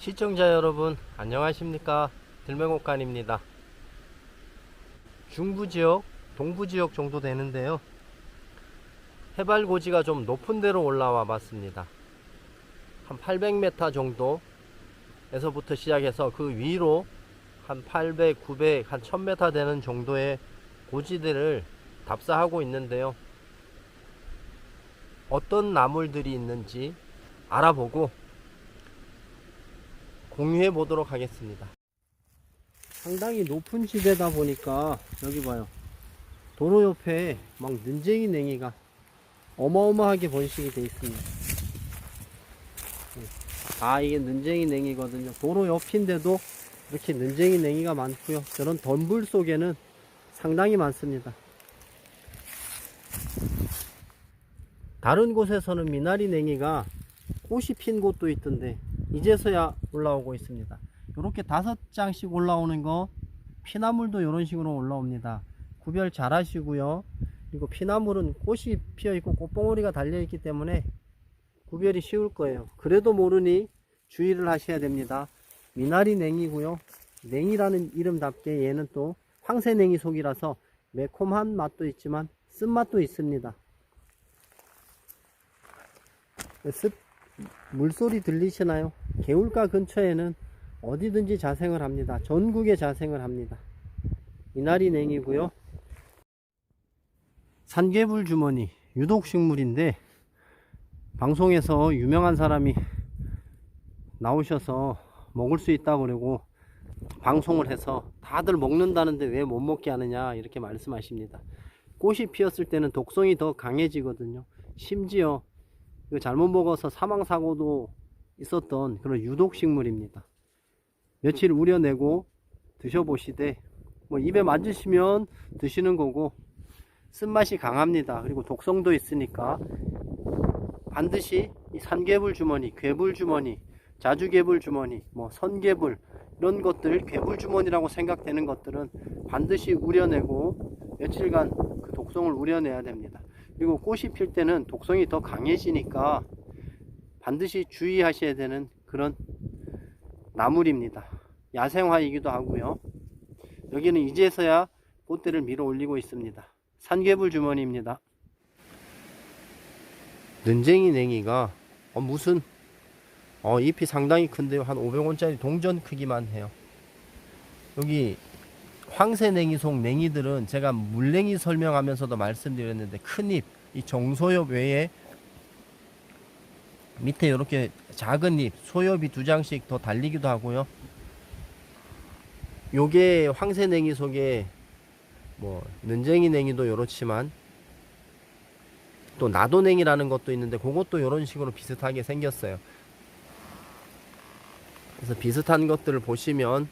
시청자 여러분 안녕하십니까. 들매곡간입니다. 중부지역 동부지역 정도 되는데요, 해발고지가 좀 높은 데로 올라와 봤습니다. 한 800m 정도 에서부터 시작해서 그 위로 한 800, 900, 한 1000m 되는 정도의 고지들을 답사하고 있는데요, 어떤 나물들이 있는지 알아보고 공유해 보도록 하겠습니다. 상당히 높은 지대다 보니까 여기 봐요, 도로 옆에 막 눈쟁이 냉이가 어마어마하게 번식이 되어 있습니다. 이게 눈쟁이 냉이거든요. 도로 옆인데도 이렇게 눈쟁이 냉이가 많고요, 저런 덤불 속에는 상당히 많습니다. 다른 곳에서는 미나리 냉이가 꽃이 핀 곳도 있던데 이제서야 올라오고 있습니다. 이렇게 5장씩 올라오는 거, 피나물도 이런 식으로 올라옵니다. 구별 잘 하시고요. 그리고 피나물은 꽃이 피어 있고 꽃봉오리가 달려 있기 때문에 구별이 쉬울 거예요. 그래도 모르니 주의를 하셔야 됩니다. 미나리 냉이고요, 냉이라는 이름답게 얘는 또 황새냉이 속이라서 매콤한 맛도 있지만 쓴맛도 있습니다. 물소리 들리시나요? 개울가 근처에는 어디든지 자생을 합니다. 전국에 자생을 합니다. 미나리 냉이고요, 산개불 주머니 유독식물인데 방송에서 유명한 사람이 나오셔서 먹을 수 있다고 그러고 방송을 해서 다들 먹는다는데 왜 못 먹게 하느냐 이렇게 말씀하십니다. 꽃이 피었을 때는 독성이 더 강해지거든요. 심지어 이거 잘못 먹어서 사망사고도 있었던 그런 유독식물입니다. 며칠 우려내고 드셔보시되 입에 맞으시면 드시는 거고, 쓴맛이 강합니다. 그리고 독성도 있으니까 반드시 이 산개불 주머니, 괴불 주머니, 자주개불 주머니, 선개불 이런 것들, 괴불 주머니라고 생각되는 것들은 반드시 우려내고 며칠간 그 독성을 우려내야 됩니다. 그리고 꽃이 필 때는 독성이 더 강해지니까 반드시 주의하셔야 되는 그런 나물입니다. 야생화이기도 하고요. 여기는 이제서야 꽃대를 밀어 올리고 있습니다. 산개불 주머니입니다. 눈쟁이 냉이가 잎이 상당히 큰데요. 한 500원짜리 동전 크기만 해요. 여기 황새냉이 속 냉이들은 제가 물냉이 설명하면서도 말씀드렸는데, 큰 잎, 이 정소엽 외에 밑에 이렇게 작은 잎, 소엽이 2장씩 더 달리기도 하고요. 요게 황새냉이 속에 눈쟁이 냉이도 요렇지만 또 나도냉이라는 것도 있는데 그것도 이런 식으로 비슷하게 생겼어요. 그래서 비슷한 것들을 보시면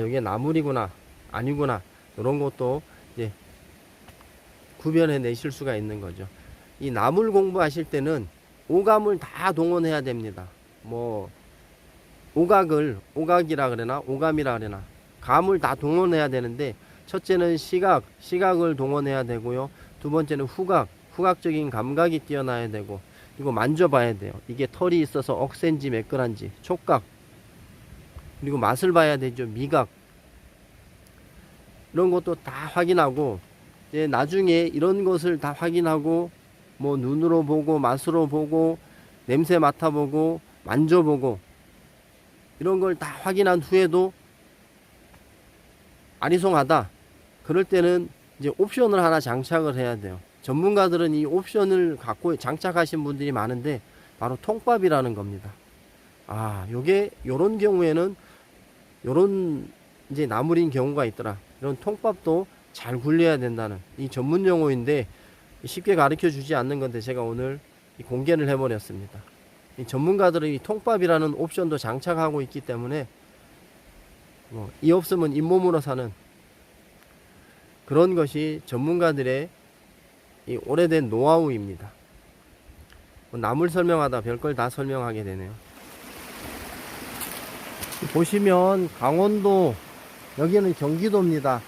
이게 나물이구나 아니구나 이런 것도 이제 구별해 내실 수가 있는 거죠. 이 나물 공부하실 때는 오감을 다 동원해야 됩니다. 오각이라 그러나 오감이라 그러나 감을 다 동원해야 되는데, 첫째는 시각을 동원해야 되고요, 두 번째는 후각적인 감각이 뛰어나야 되고, 그리고 만져봐야 돼요. 이게 털이 있어서 억센지 매끈한지, 촉각, 그리고 맛을 봐야 되죠. 미각, 이런 것도 다 확인하고, 이제 나중에 이런 것을 다 확인하고 눈으로 보고 맛으로 보고 냄새 맡아보고 만져보고 이런 걸 다 확인한 후에도 아리송하다, 그럴 때는 이제 옵션을 하나 장착을 해야 돼요. 전문가들은 이 옵션을 갖고 장착하신 분들이 많은데 바로 통밥이라는 겁니다. 요게 요런 경우에는 요런 이제 나물인 경우가 있더라, 이런 통밥도 잘 굴려야 된다는 이 전문 용어인데 쉽게 가르쳐 주지 않는 건데 제가 오늘 공개를 해버렸습니다. 이 전문가들은 이 통밥이라는 옵션도 장착하고 있기 때문에 이 없으면 잇몸으로 사는 그런 것이 전문가들의 이 오래된 노하우입니다. 나물 설명하다 별걸 다 설명하게 되네요. 보시면 강원도, 여기는 경기도입니다.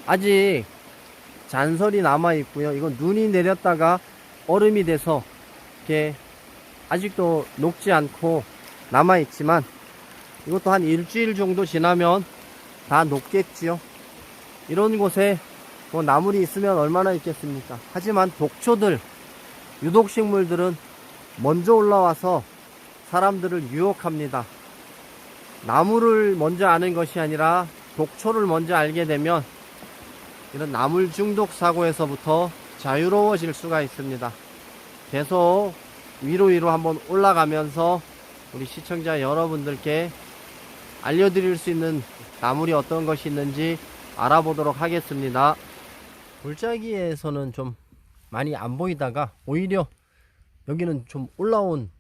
아직 잔설이 남아 있고요. 이건 눈이 내렸다가 얼음이 돼서 이렇게 아직도 녹지 않고 남아 있지만 이것도 한 일주일 정도 지나면 다 녹겠지요. 이런 곳에 뭐 나물이 있으면 얼마나 있겠습니까? 하지만 독초들, 유독식물들은 먼저 올라와서 사람들을 유혹합니다. 나물을 먼저 아는 것이 아니라 독초를 먼저 알게 되면 이런 나물 중독 사고에서부터 자유로워질 수가 있습니다. 계속 위로 한번 올라가면서 우리 시청자 여러분들께 알려드릴 수 있는 나물이 어떤 것이 있는지 알아보도록 하겠습니다. 골짜기에서는 좀 많이 안 보이다가 오히려 여기는 좀 올라온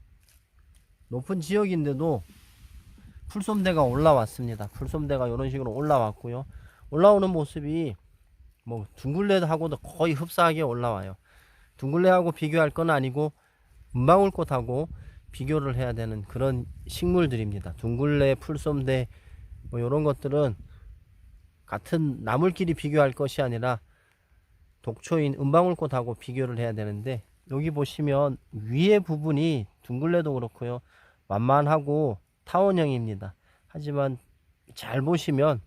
높은 지역인데도 풀솜대가 올라왔습니다. 풀솜대가 이런 식으로 올라왔고요. 올라오는 모습이 뭐 둥글레하고도 거의 흡사하게 올라와요. 둥글레하고 비교할 건 아니고 은방울꽃하고 비교를 해야 되는 그런 식물들입니다. 둥글레, 풀솜대 뭐 이런 것들은 같은 나물끼리 비교할 것이 아니라 독초인 은방울꽃하고 비교를 해야 되는데, 여기 보시면 위에 부분이 둥글레도 그렇고요, 완만하고 타원형입니다. 하지만 잘 보시면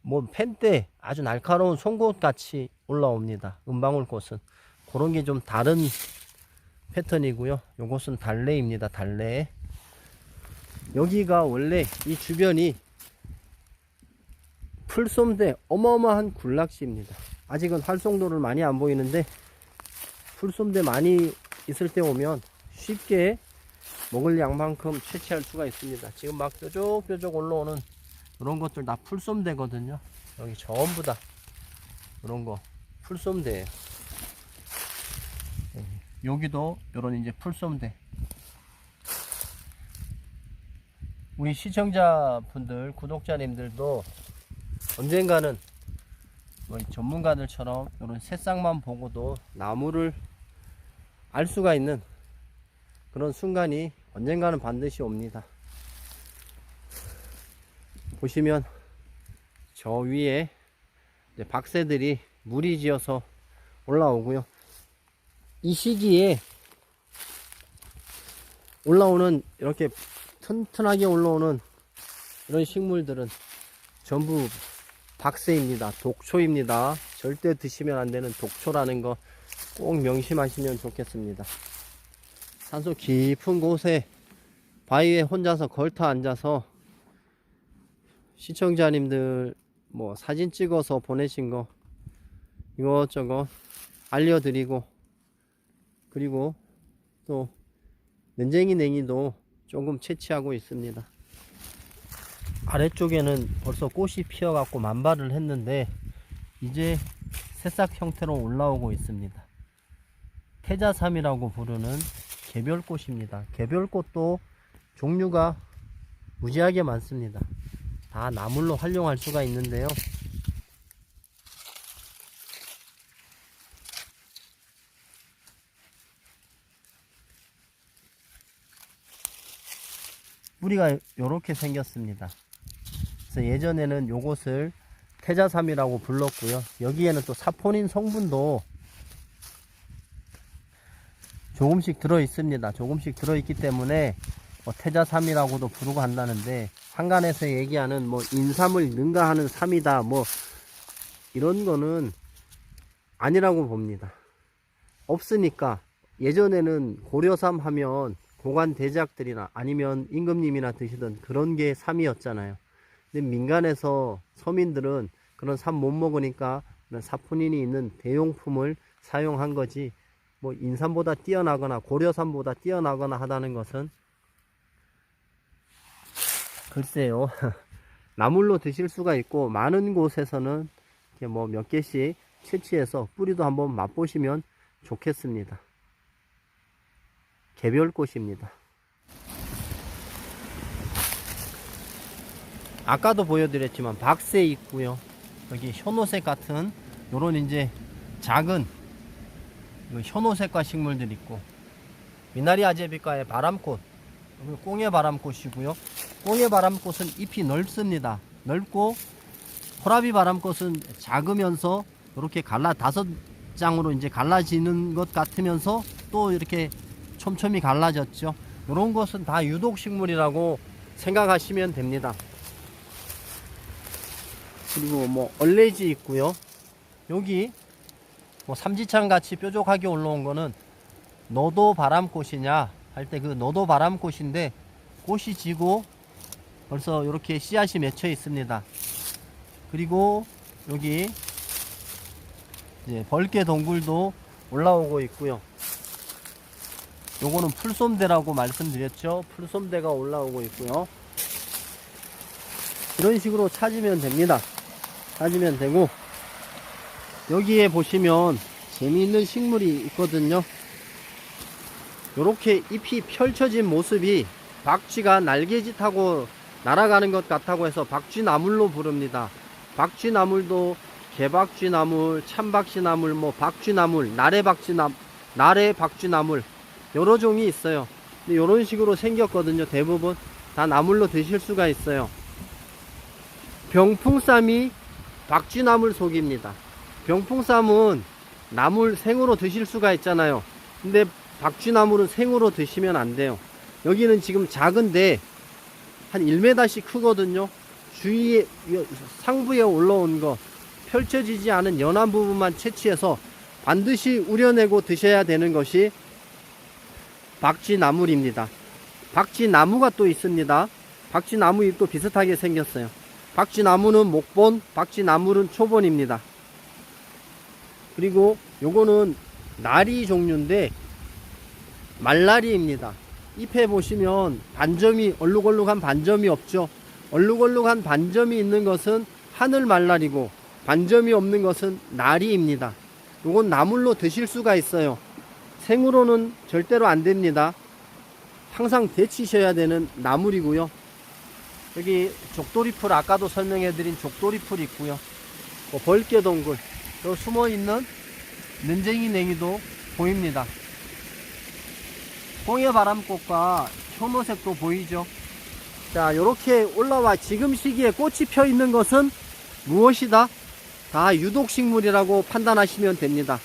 뭐 펜대 아주 날카로운 송곳 같이 올라옵니다. 은방울꽃은 그런 게 좀 다른 패턴이고요. 요것은 달래입니다. 달래. 여기가 원래 이 주변이 풀솜대 어마어마한 군락지입니다. 아직은 활성도를 많이 안 보이는데 풀솜대 많이 있을 때 오면 쉽게 먹을 양만큼 채취할 수가 있습니다. 지금 막 뾰족뾰족 올라오는 이런 것들 다 풀솜대거든요. 여기 전부 다 이런 거 풀솜대예요. 여기도 이런 이제 풀솜대. 우리 시청자분들, 구독자님들도 언젠가는 뭐 전문가들처럼 이런 새싹만 보고도 나무를 알 수가 있는 그런 순간이 언젠가는 반드시 옵니다. 보시면 저 위에 이제 박새들이 무리지어서 올라오고요. 이 시기에 올라오는, 이렇게 튼튼하게 올라오는 이런 식물들은 전부 박새입니다. 독초입니다. 절대 드시면 안 되는 독초라는 거 꼭 명심하시면 좋겠습니다. 산소 깊은 곳에 바위에 혼자서 걸터 앉아서 시청자님들 뭐 사진 찍어서 보내신 거 이것저것 알려드리고, 그리고 또 nen쟁이 냉이도 조금 채취하고 있습니다. 아래쪽에는 벌써 꽃이 피어 갖고 만발을 했는데 이제 새싹 형태로 올라오고 있습니다. 태자삼이라고 부르는 개별꽃입니다. 개별꽃도 종류가 무지하게 많습니다. 다 나물로 활용할 수가 있는데요. 뿌리가 이렇게 생겼습니다. 그래서 예전에는 요것을 태자삼이라고 불렀고요. 여기에는 또 사포닌 성분도 조금씩 들어 있습니다. 조금씩 들어 있기 때문에 뭐 태자삼이라고도 부르고 한다는데, 한간에서 얘기하는 뭐 인삼을 능가하는 삼이다 뭐 이런 거는 아니라고 봅니다. 없으니까. 예전에는 고려삼 하면 고관 대작들이나 아니면 임금님이나 드시던 그런 게 삼이었잖아요. 근데 민간에서 서민들은 그런 삼 못 먹으니까 사포닌이 있는 대용품을 사용한 거지, 뭐 인삼보다 뛰어나거나 고려삼보다 뛰어나거나 하다는 것은 글쎄요. 나물로 드실 수가 있고, 많은 곳에서는 이렇게 뭐 몇 개씩 채취해서 뿌리도 한번 맛보시면 좋겠습니다. 개별꽃입니다. 아까도 보여드렸지만 박새 있고요. 여기 현오색 같은 요런 이제 작은 현오색과 식물들 있고, 미나리 아제비과의 바람꽃, 꽁의 바람꽃이고요. 꽁의 바람꽃은 잎이 넓습니다. 넓고, 호라비 바람꽃은 작으면서 이렇게 다섯 장으로 이제 갈라지는 것 같으면서 또 이렇게 촘촘히 갈라졌죠. 이런 것은 다 유독식물이라고 생각하시면 됩니다. 그리고 뭐 얼레지 있고요. 여기 뭐 삼지창 같이 뾰족하게 올라온 거는 너도 바람꽃이냐 할 때 그 너도 바람꽃인데 꽃이 지고 벌써 이렇게 씨앗이 맺혀 있습니다. 그리고 여기 이제 벌개 동굴도 올라오고 있고요. 요거는 풀솜대라고 말씀드렸죠. 풀솜대가 올라오고 있고요. 이런 식으로 찾으면 됩니다. 찾으면 되고, 여기에 보시면 재미있는 식물이 있거든요. 요렇게 잎이 펼쳐진 모습이 박쥐가 날개짓하고 날아가는 것 같다고 해서 박쥐나물로 부릅니다. 박쥐나물도 개박쥐나물, 참박쥐나물, 뭐 박쥐나물, 나래박쥐나물 여러 종이 있어요. 근데 요런 식으로 생겼거든요. 대부분 다 나물로 드실 수가 있어요. 병풍쌈이 박쥐나물 속입니다. 병풍쌈은 나물 생으로 드실 수가 있잖아요. 근데 박쥐나물은 생으로 드시면 안 돼요. 여기는 지금 작은데 한 1m씩 크거든요. 주위에 상부에 올라온 거 펼쳐지지 않은 연한 부분만 채취해서 반드시 우려내고 드셔야 되는 것이 박쥐나물입니다. 박쥐나무가 또 있습니다. 박쥐나무 잎도 비슷하게 생겼어요. 박쥐나무는 목본, 박쥐나물은 초본입니다. 그리고 요거는 나리 종류인데 말나리입니다. 잎에 보시면 반점이 얼룩얼룩한 반점이 없죠. 얼룩얼룩한 반점이 있는 것은 하늘 말나리고 반점이 없는 것은 나리입니다. 요건 나물로 드실 수가 있어요. 생으로는 절대로 안 됩니다. 항상 데치셔야 되는 나물이고요. 여기 족돌이풀, 아까도 설명해드린 족돌이풀 있고요. 벌개동굴, 또 숨어있는 는쟁이 냉이도 보입니다. 홍해바람꽃과 효노색도 보이죠. 자, 요렇게 올라와 지금 시기에 꽃이 펴 있는 것은 무엇이다? 다 유독식물이라고 판단하시면 됩니다.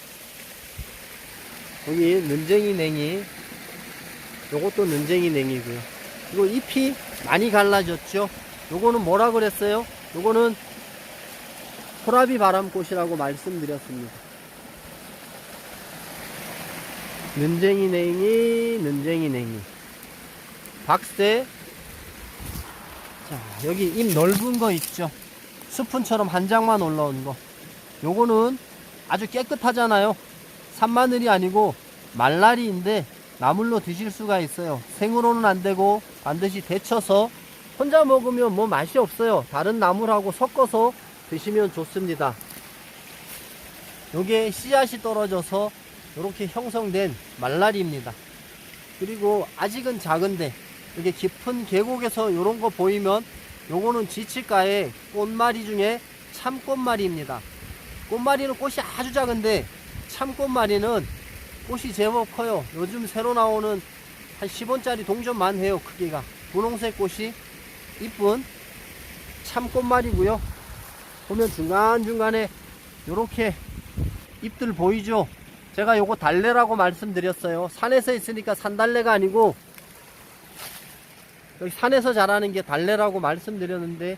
여기 는쟁이 냉이, 요것도 는쟁이 냉이고요. 그리고 잎이 많이 갈라졌죠. 요거는 뭐라 그랬어요? 요거는 호라비 바람꽃이라고 말씀드렸습니다. 는쟁이 냉이, 는쟁이 냉이, 박새. 자, 여기 잎 넓은 거 있죠. 스푼처럼 한 장만 올라온 거. 요거는 아주 깨끗하잖아요. 산마늘이 아니고 말나리인데 나물로 드실 수가 있어요. 생으로는 안 되고 반드시 데쳐서, 혼자 먹으면 뭐 맛이 없어요. 다른 나물하고 섞어서 드시면 좋습니다. 요게 씨앗이 떨어져서 이렇게 형성된 말나리입니다. 그리고 아직은 작은데 이렇게 깊은 계곡에서 이런 거 보이면 요거는 지치가의 꽃마리 중에 참꽃마리입니다. 꽃마리는 꽃이 아주 작은데 참꽃마리는 꽃이 제법 커요. 요즘 새로 나오는 한 10원짜리 동전만 해요. 크기가 분홍색 꽃이 이쁜 참꽃마리고요. 보면 중간중간에 요렇게 잎들 보이죠? 제가 요거 달래라고 말씀드렸어요. 산에서 있으니까 산달래가 아니고 여기 산에서 자라는 게 달래라고 말씀드렸는데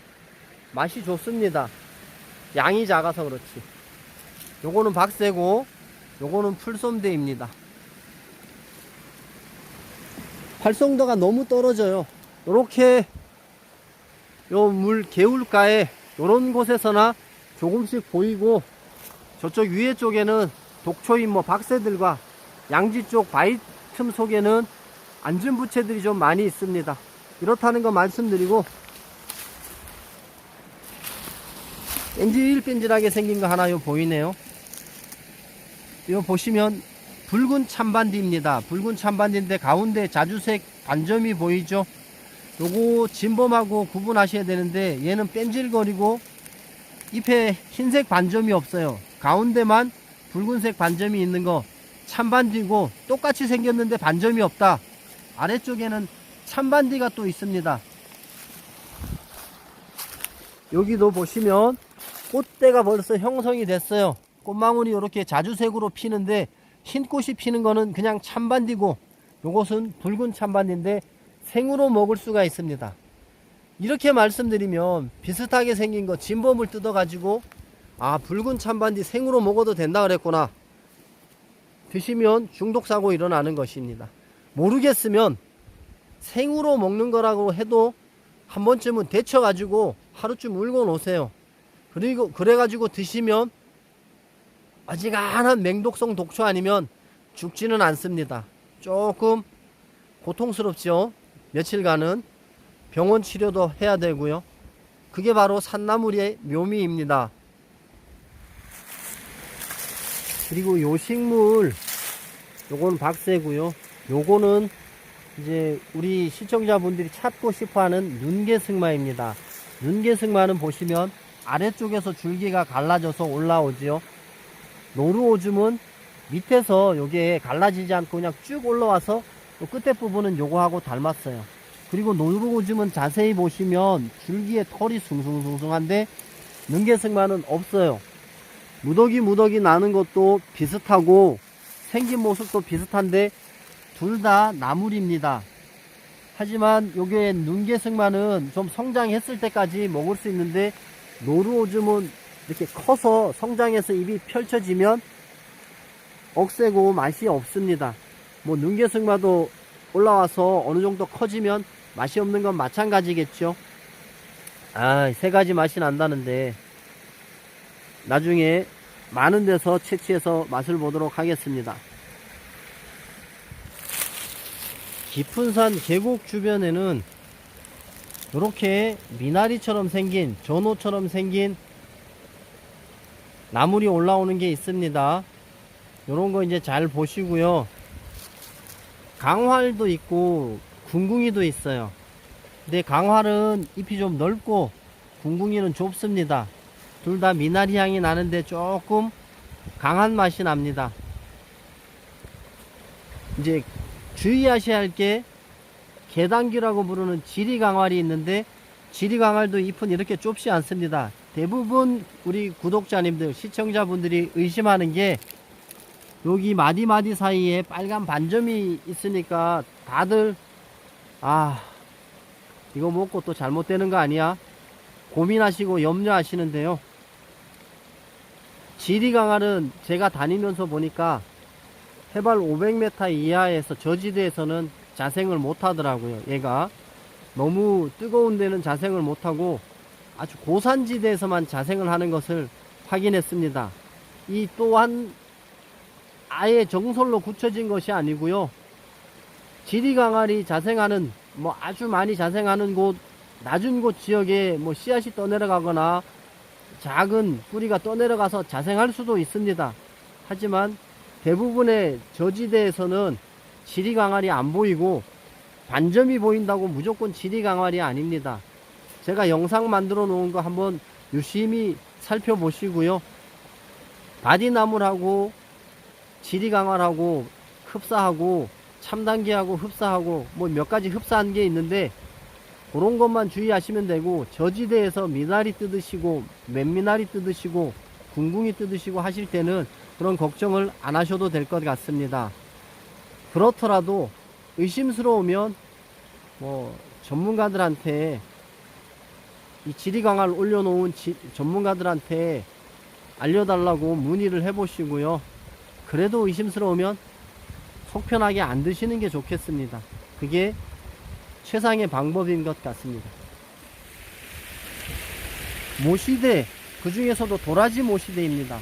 맛이 좋습니다. 양이 작아서 그렇지. 요거는 박새고 요거는 풀솜대입니다. 활성도가 너무 떨어져요. 요렇게 요 물 개울가에 요런 곳에서나 조금씩 보이고, 저쪽 위에 쪽에는 독초인 뭐 박새들과 양지 쪽 바위 틈 속에는 안전부채들이 좀 많이 있습니다. 이렇다는 거 말씀드리고, 뺀질뺀질하게 생긴 거 하나 요 보이네요. 이거 보시면 붉은 참반디입니다. 붉은 참반디인데 가운데 자주색 반점이 보이죠? 요거 진범하고 구분하셔야 되는데 얘는 뺀질거리고 잎에 흰색 반점이 없어요. 가운데만 붉은색 반점이 있는 거 참반디고, 똑같이 생겼는데 반점이 없다. 아래쪽에는 참반디가 또 있습니다. 여기도 보시면 꽃대가 벌써 형성이 됐어요. 꽃망울이 이렇게 자주색으로 피는데 흰 꽃이 피는 거는 그냥 참반디고, 요것은 붉은 참반디인데 생으로 먹을 수가 있습니다. 이렇게 말씀드리면 비슷하게 생긴 거 진범을 뜯어 가지고 붉은 참반디 생으로 먹어도 된다 그랬구나, 드시면 중독사고 일어나는 것입니다. 모르겠으면 생으로 먹는 거라고 해도 한 번쯤은 데쳐 가지고 하루쯤 울고 놓으세요. 그리고 그래 가지고 드시면 어지간한 맹독성 독초 아니면 죽지는 않습니다. 조금 고통스럽죠. 며칠간은 병원 치료도 해야 되고요. 그게 바로 산나물의 묘미입니다. 그리고 요 식물, 요거는 박새고요. 요거는 이제 우리 시청자분들이 찾고 싶어하는 눈개승마입니다. 눈개승마는 보시면 아래쪽에서 줄기가 갈라져서 올라오죠. 노루오줌은 밑에서 요게 갈라지지 않고 그냥 쭉 올라와서 요 끝에 부분은 요거하고 닮았어요. 그리고 노루오줌은 자세히 보시면 줄기에 털이 숭숭숭숭한데 눈개승마는 없어요. 무더기 나는 것도 비슷하고 생긴 모습도 비슷한데 둘 다 나물입니다. 하지만 요게 눈개승마는 좀 성장했을 때까지 먹을 수 있는데 노루오줌은 이렇게 커서 성장해서 입이 펼쳐지면 억세고 맛이 없습니다. 뭐 눈개승마도 올라와서 어느 정도 커지면 맛이 없는 건 마찬가지겠죠. 세 가지 맛이 난다는데 나중에 많은 데서 채취해서 맛을 보도록 하겠습니다. 깊은 산 계곡 주변에는 이렇게 미나리처럼 생긴, 전호처럼 생긴 나물이 올라오는 게 있습니다. 요런 거 이제 잘 보시고요. 강활도 있고 궁궁이도 있어요. 근데 강활은 잎이 좀 넓고 궁궁이는 좁습니다. 둘 다 미나리 향이 나는데 조금 강한 맛이 납니다. 이제 주의하셔야 할 게 계단귀라고 부르는 지리강활이 있는데 지리강활도 잎은 이렇게 좁지 않습니다. 대부분 우리 구독자님들, 시청자분들이 의심하는 게 여기 마디마디 사이에 빨간 반점이 있으니까 다들 이거 먹고 또 잘못되는 거 아니야? 고민하시고 염려하시는데요. 지리강활은 제가 다니면서 보니까 해발 500m 이하에서 저지대에서는 자생을 못 하더라고요. 얘가 너무 뜨거운 데는 자생을 못하고 아주 고산지대에서만 자생을 하는 것을 확인했습니다. 이 또한 아예 정설로 굳혀진 것이 아니고요. 지리강활이 자생하는, 아주 많이 자생하는 곳, 낮은 곳 지역에 씨앗이 떠내려가거나 작은 뿌리가 떠내려가서 자생할 수도 있습니다. 하지만 대부분의 저지대에서는 지리강활이 안 보이고 반점이 보인다고 무조건 지리강활이 아닙니다. 제가 영상 만들어 놓은 거 한번 유심히 살펴보시고요. 바디나물하고 지리강활하고 흡사하고 참단기하고 흡사하고 몇 가지 흡사한 게 있는데 그런 것만 주의하시면 되고, 저지대에서 미나리 뜯으시고 맨미나리 뜯으시고 궁궁이 뜯으시고 하실 때는 그런 걱정을 안 하셔도 될 것 같습니다. 그렇더라도 의심스러우면 전문가들한테, 이 지리강활 올려놓은 전문가들한테 알려달라고 문의를 해보시고요. 그래도 의심스러우면 속편하게 안 드시는 게 좋겠습니다. 그게 최상의 방법인 것 같습니다. 모시대, 그 중에서도 도라지 모시대입니다.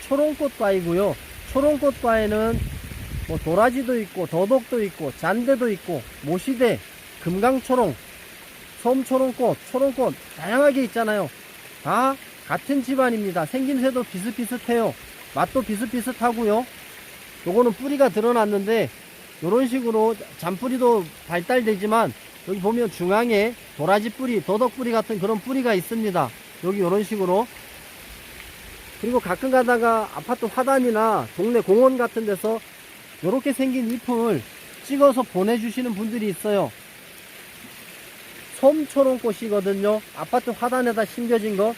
초롱꽃바이고요. 초롱꽃바에는 도라지도 있고 더덕도 있고 잔대도 있고 모시대, 금강초롱, 솜초롱꽃, 초롱꽃 다양하게 있잖아요. 다 같은 집안입니다. 생김새도 비슷비슷해요. 맛도 비슷비슷하고요. 요거는 뿌리가 드러났는데 이런 식으로 잔뿌리도 발달되지만 여기 보면 중앙에 도라지 뿌리, 더덕 뿌리 같은 그런 뿌리가 있습니다. 여기 이런 식으로. 그리고 가끔 가다가 아파트 화단이나 동네 공원 같은 데서 이렇게 생긴 잎을 찍어서 보내주시는 분들이 있어요. 솜초롱꽃이거든요. 아파트 화단에다 심겨진 거.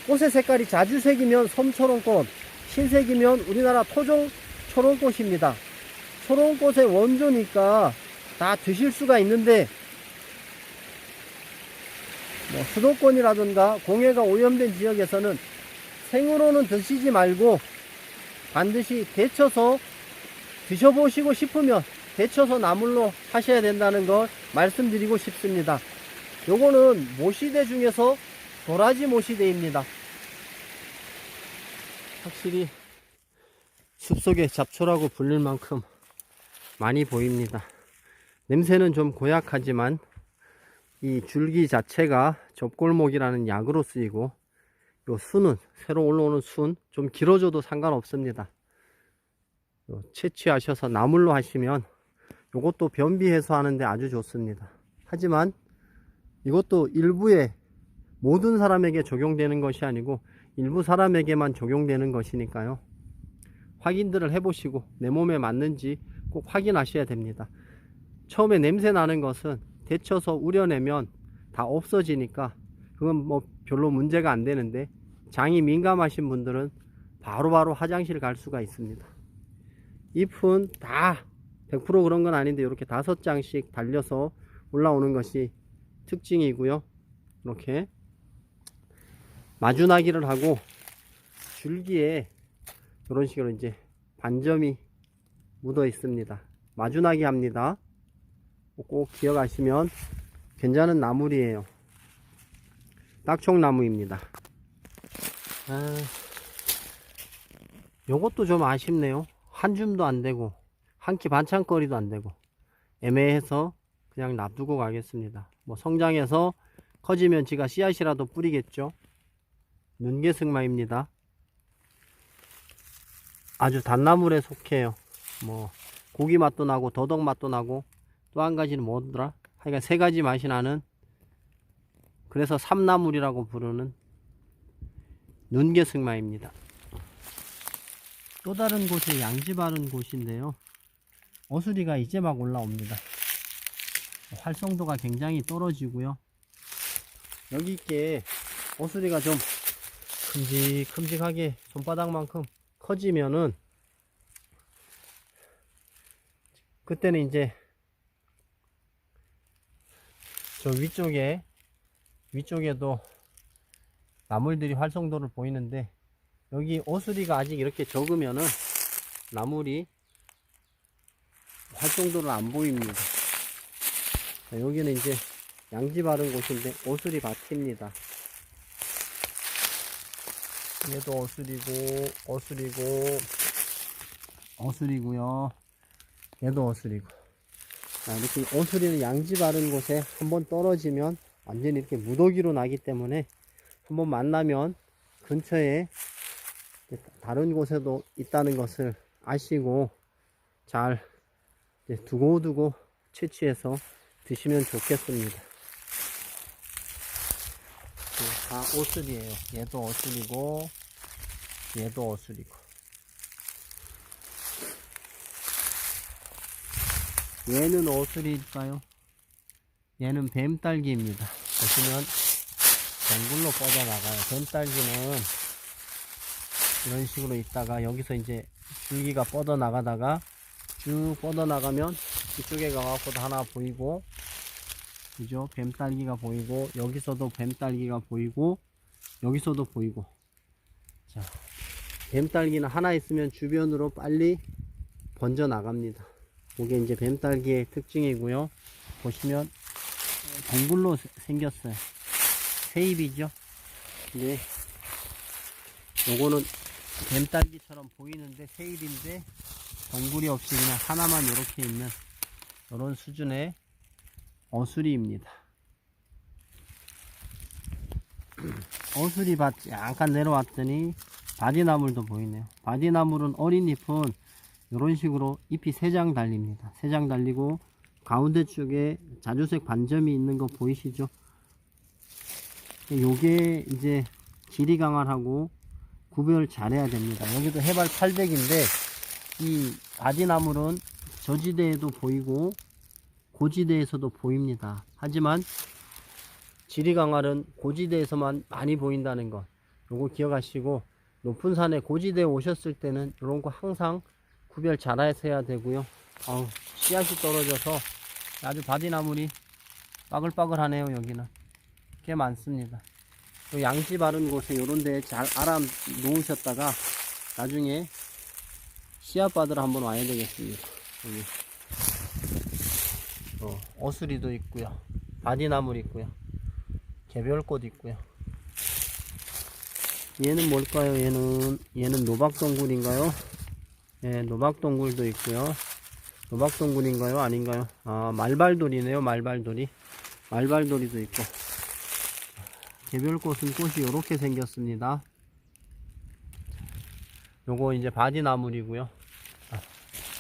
꽃의 색깔이 자주색이면 솜초롱꽃, 흰색이면 우리나라 토종 초롱꽃입니다. 초롱꽃의 원조니까 다 드실 수가 있는데 뭐 수도권이라든가 공해가 오염된 지역에서는 생으로는 드시지 말고 반드시 데쳐서 드셔보시고 싶으면 데쳐서 나물로 하셔야 된다는 걸 말씀드리고 싶습니다. 요거는 모시대 중에서 도라지 모시대입니다. 확실히 숲속의 잡초라고 불릴 만큼 많이 보입니다. 냄새는 좀 고약하지만 이 줄기 자체가 접골목이라는 약으로 쓰이고, 요 순은, 새로 올라오는 순 좀 길어져도 상관없습니다. 채취하셔서 나물로 하시면 요것도 변비 해소하는데 아주 좋습니다. 하지만 이것도 일부의 모든 사람에게 적용되는 것이 아니고 일부 사람에게만 적용되는 것이니까요, 확인들을 해보시고 내 몸에 맞는지 꼭 확인하셔야 됩니다. 처음에 냄새 나는 것은 데쳐서 우려내면 다 없어지니까 그건 뭐 별로 문제가 안 되는데, 장이 민감하신 분들은 바로바로 화장실 갈 수가 있습니다. 잎은 다 100% 그런 건 아닌데 이렇게 5장씩 달려서 올라오는 것이 특징이고요. 이렇게 마주나기를 하고 줄기에 이런 식으로 이제 반점이 묻어 있습니다. 마주나기 합니다. 꼭 기억하시면 괜찮은 나물이에요. 딱총나무입니다. 요것도 좀 아쉽네요. 한 줌도 안 되고 한 끼 반찬거리도 안 되고 애매해서 그냥 놔두고 가겠습니다. 뭐 성장해서 커지면 지가 씨앗이라도 뿌리겠죠. 눈개승마입니다. 아주 단나물에 속해요. 뭐 고기 맛도 나고 더덕 맛도 나고 또 한 가지는 뭐더라? 하여간 3가지 맛이 나는, 그래서 삼나물이라고 부르는 눈개승마입니다. 또 다른 곳에 양지 바른 곳인데요, 어수리가 이제 막 올라옵니다. 활성도가 굉장히 떨어지고요. 여기 있게 어수리가 좀 큼직큼직하게 손바닥만큼 커지면은 그때는 이제 저 위쪽에도 나물들이 활성도를 보이는데, 여기 어수리가 아직 이렇게 적으면은 나물이 활성도를 안 보입니다. 자, 여기는 이제 양지 바른 곳인데 어수리 밭입니다. 얘도 어수리고요. 얘도 어수리고. 자, 이렇게 어수리는 양지 바른 곳에 한번 떨어지면 완전히 이렇게 무더기로 나기 때문에 한번 만나면 근처에 다른 곳에도 있다는 것을 아시고 잘 두고두고 채취해서 드시면 좋겠습니다. 다 어수리예요. 얘도 어수리고 얘도 어수리고. 얘는 어수리일까요? 얘는 뱀딸기입니다. 보시면 뱅굴로 뻗어나가요. 뱀딸기는 이런 식으로 있다가 여기서 이제 줄기가 뻗어나가다가 쭉 뻗어나가면 이쪽에 가갖고도 하나 보이고, 그죠? 뱀딸기가 보이고, 여기서도 뱀딸기가 보이고, 여기서도 보이고. 자, 뱀딸기는 하나 있으면 주변으로 빨리 번져 나갑니다. 이게 이제 뱀딸기의 특징이고요. 보시면 덩굴로 생겼어요. 새잎이죠. 근데 요거는 뱀딸기처럼 보이는데 새잎인데 덩굴이 없이 그냥 하나만 이렇게 있는 이런 수준의 어수리입니다. 어수리밭 약간 내려왔더니 바디나물도 보이네요. 바디나물은 어린 잎은 이런 식으로 잎이 3장 달립니다. 3장 달리고 가운데 쪽에 자주색 반점이 있는 거 보이시죠? 요게 이제 질이 강화하고 구별 잘해야 됩니다. 여기도 해발 800인데 이 바디나물은 저지대에도 보이고 고지대에서도 보입니다. 하지만 지리강활은 고지대에서만 많이 보인다는 것, 요거 기억하시고 높은 산에 고지대에 오셨을 때는 이런 거 항상 구별 잘 해야 되고요. 씨앗이 떨어져서 아주 바디나물이 빠글빠글하네요. 여기는 꽤 많습니다. 또 양지 바른 곳에 요런 데 잘 알아 놓으셨다가 나중에 씨앗 받으러 한번 와야 되겠습니다. 여기 어수리도 있고요, 바디나물 있고요, 개별꽃 있고요. 얘는 뭘까요? 얘는 노박동굴인가요? 예, 노박동굴도 있고요. 노박동굴인가요? 아닌가요? 아, 말발돌이네요. 말발돌이도 있고. 개별꽃은 꽃이 이렇게 생겼습니다. 요거 이제 바디나물이고요.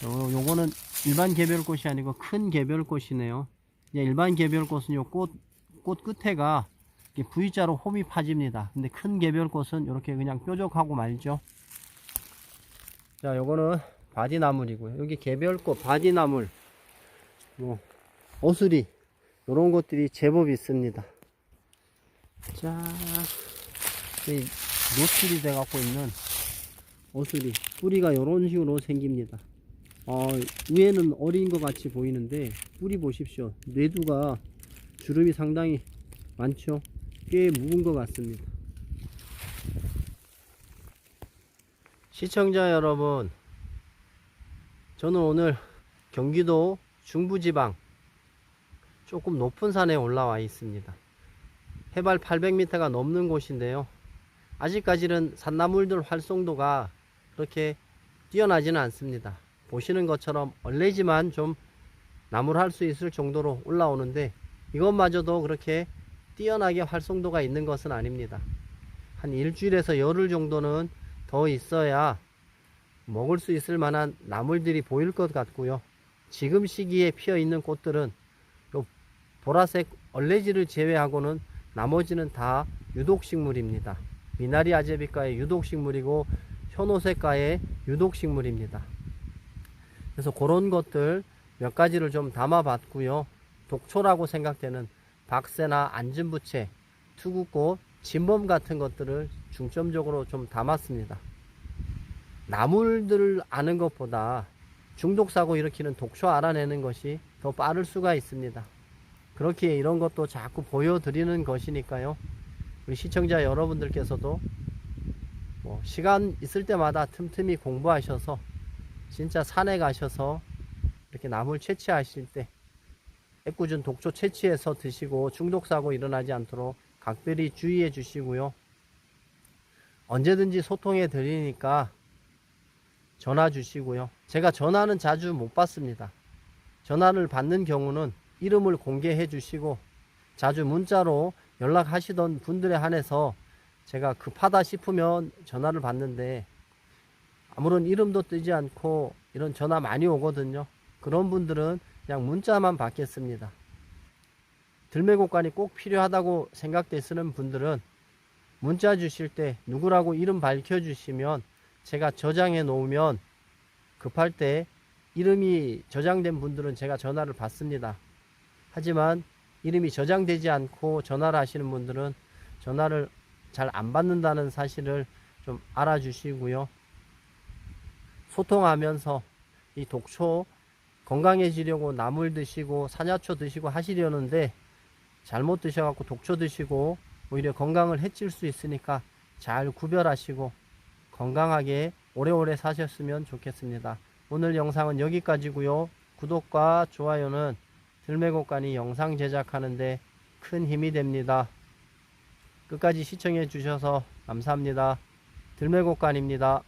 요거는 일반 개별꽃이 아니고 큰 개별꽃이네요. 일반 개별꽃은 요 꽃 끝에가 V자로 홈이 파집니다. 근데 큰 개별꽃은 이렇게 그냥 뾰족하고 말죠. 자, 요거는 바디나물이고요. 여기 개별꽃, 바디나물, 어수리, 요런 것들이 제법 있습니다. 자, 노출이 돼 갖고 있는 어수리, 뿌리가 요런 식으로 생깁니다. 위에는 어린 것 같이 보이는데 뿌리 보십시오. 뇌두가 주름이 상당히 많죠. 꽤 묵은 것 같습니다. 시청자 여러분, 저는 오늘 경기도 중부지방 조금 높은 산에 올라와 있습니다. 해발 800m가 넘는 곳인데요, 아직까지는 산나물들 활성도가 그렇게 뛰어나지는 않습니다. 보시는 것처럼 얼레지만 좀 나물할 수 있을 정도로 올라오는데 이것마저도 그렇게 뛰어나게 활성도가 있는 것은 아닙니다. 한 일주일에서 열흘 정도는 더 있어야 먹을 수 있을 만한 나물들이 보일 것 같고요. 지금 시기에 피어 있는 꽃들은 요 보라색 얼레지를 제외하고는 나머지는 다 유독식물입니다. 미나리 아제비과의 유독식물이고 현오색과의 유독식물입니다. 그래서 그런 것들 몇 가지를 좀 담아 봤고요. 독초라고 생각되는 박새나 안전부채, 투구꽃, 진범 같은 것들을 중점적으로 좀 담았습니다. 나물들을 아는 것보다 중독사고 일으키는 독초 알아내는 것이 더 빠를 수가 있습니다. 그렇게 이런 것도 자꾸 보여드리는 것이니까요, 우리 시청자 여러분들께서도 시간 있을 때마다 틈틈이 공부하셔서 진짜 산에 가셔서 이렇게 나물 채취하실 때 애꿎은 독초 채취해서 드시고 중독사고 일어나지 않도록 각별히 주의해 주시고요. 언제든지 소통해 드리니까 전화 주시고요. 제가 전화는 자주 못 받습니다. 전화를 받는 경우는 이름을 공개해 주시고 자주 문자로 연락하시던 분들에 한해서 제가 급하다 싶으면 전화를 받는데 아무런 이름도 뜨지 않고 이런 전화 많이 오거든요. 그런 분들은 그냥 문자만 받겠습니다. 들매곡간이 꼭 필요하다고 생각되시는 분들은 문자 주실 때 누구라고 이름 밝혀 주시면 제가 저장해 놓으면 급할 때 이름이 저장된 분들은 제가 전화를 받습니다. 하지만 이름이 저장되지 않고 전화를 하시는 분들은 전화를 잘 안 받는다는 사실을 좀 알아주시고요. 소통하면서 이 독초 건강해지려고 나물 드시고 산야초 드시고 하시려는데 잘못 드셔갖고 독초 드시고 오히려 건강을 해칠 수 있으니까 잘 구별하시고 건강하게 오래오래 사셨으면 좋겠습니다. 오늘 영상은 여기까지고요. 구독과 좋아요는 들매곡간이 영상 제작하는데 큰 힘이 됩니다. 끝까지 시청해 주셔서 감사합니다. 들매곡간입니다.